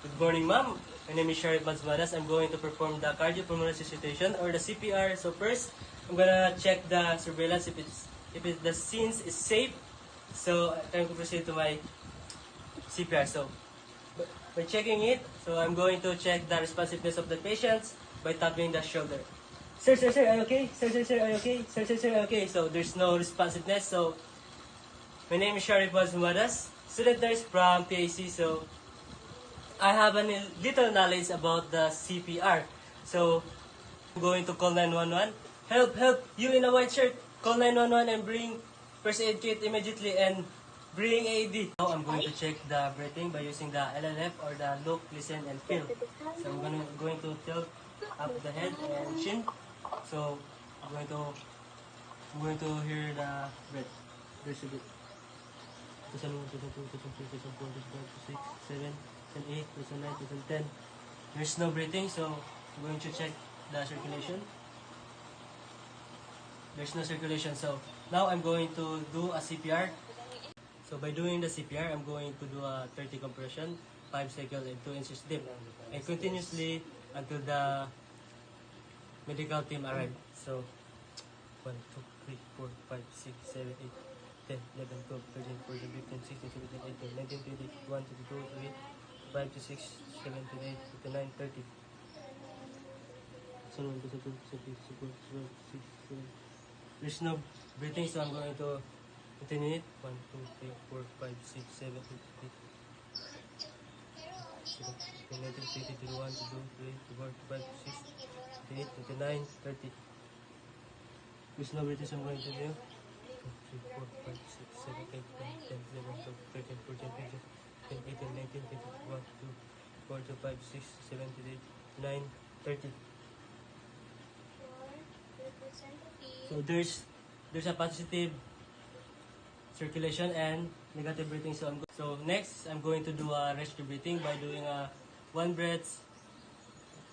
Good morning, ma'am. My name is Sharif Mazmadas. I'm going to perform the cardiopulmonary resuscitation or the CPR. So first, I'm gonna check the surveillance if the scenes is safe. So I'm going to proceed to my CPR. So by checking it, so I'm going to check the responsiveness of the patients by tapping the shoulder. Sir, are you okay? Sir, are you okay? Sir, are you okay? So there's no responsiveness. So my name is Sharif Mazmadas, student nurse from PAC. So I have a little knowledge about the CPR. So I'm going to call 911. Help! You in a white shirt. Call 911 and bring first aid kit immediately and bring AED. Now I'm going to check the breathing by using the LLF or the look, listen, and feel. So I'm going to tilt up the head and chin. So I'm going to hear the breath. There's a bit. 2001, 2002, 2003, 2004, 2005, 2006, 2007, 2008, 2009, 2010. There's no breathing, so I'm going to check the circulation. There's no circulation, so now I'm going to do a CPR. So by doing the CPR, I'm going to do a 30 compression, 5 cycle, and 2 inches deep, and continuously until the medical team arrive. So 1, 2, 3, 4, 5, 6, 7, 8, 10, 11, 12, 13, 14, 15, 16, 17, 18, 19, 20, 21, 22, 23, 5, 26, 7, 28, 29, 30. So, 1, 2, 3, 4, 5, 6, 7. There's no breathing, so I'm going to continue it. 1, 2, 3, 4, 5, 6, 7, 8, 9, 19, 20, 21, 22, 23, 24, 25, 26, 28, 29, 30. There's no breathing, so I'm going to do 2, 3, 4, 5, 6, 7, 8, 9, 10, 11, 12, 13, 14, 15, 16, 18, 19, 20, 21, 22, 4, 5, 6, 7, 8, 9, 30. So there's a positive circulation and negative breathing. So next, I'm going to do a rescue breathing by doing a one breath,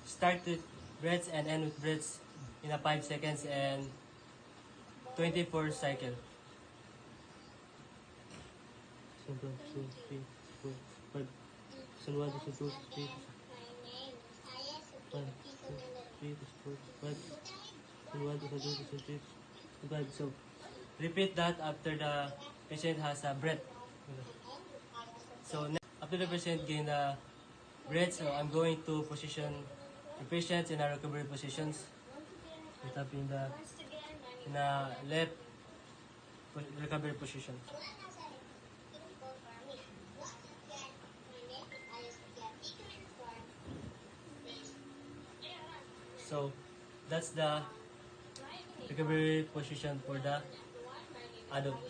start with breaths and end with breaths in a 5 seconds and 24 cycle. So 1, 2, 3, 4, 5. So 1, 2, 3, 1, 2, 3, 4, 5. So 1, 2, 3, 5. So repeat that after the patient has a breath. So after the patient gain the breath, so I'm going to position the patients in a recovery positions. Tapping in a left recovery position. So that's the recovery position for the adult.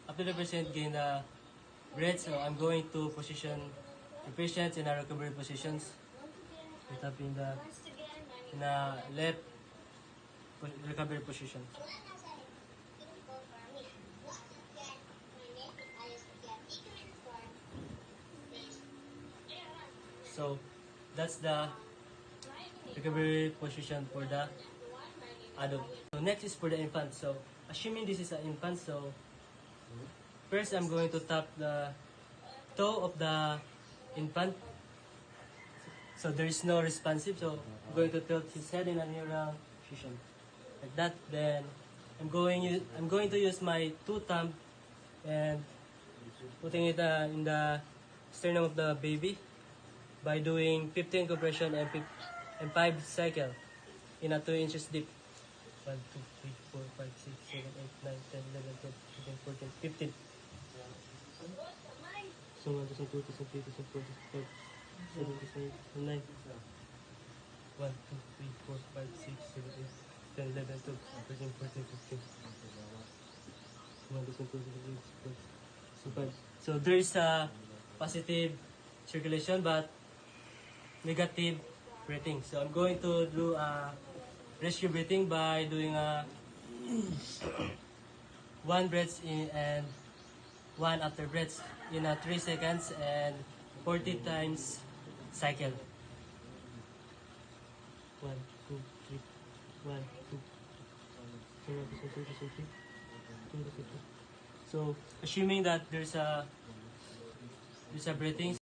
After the patient gain the breath, so I'm going to position the patients in a recovery positions. Tapping in a left recovery position. So that's the recovery position for the adult. So next is for the infant. So assuming this is an infant, so first I'm going to tap the toe of the infant. So there is no responsive, so I'm going to tilt his head in a neural position. Like that. Then I'm going to use my two thumb and putting it in the sternum of the baby by doing 15 compression and 5 cycle in a 2 inches deep. 1, 2, 3, 4, 5, 6, 7, 8, 9, 10, 11, 12, 13, 14, 15. So 1, 2, 3, 4, 5, 7, 8, 9. 1, 2, 3, 4, 5, 6, 7, 8, 10, 11, 12, 13, 14, 15. 1, 2, 3, 4, 5, 6, 7, 8. So there is a positive circulation but negative breathing. So I'm going to do a rescue breathing by doing a one breath in and one after breath in a 3 seconds and 40 times cycle. 1, 2, 3, 1, 2. So assuming that there's a breathing.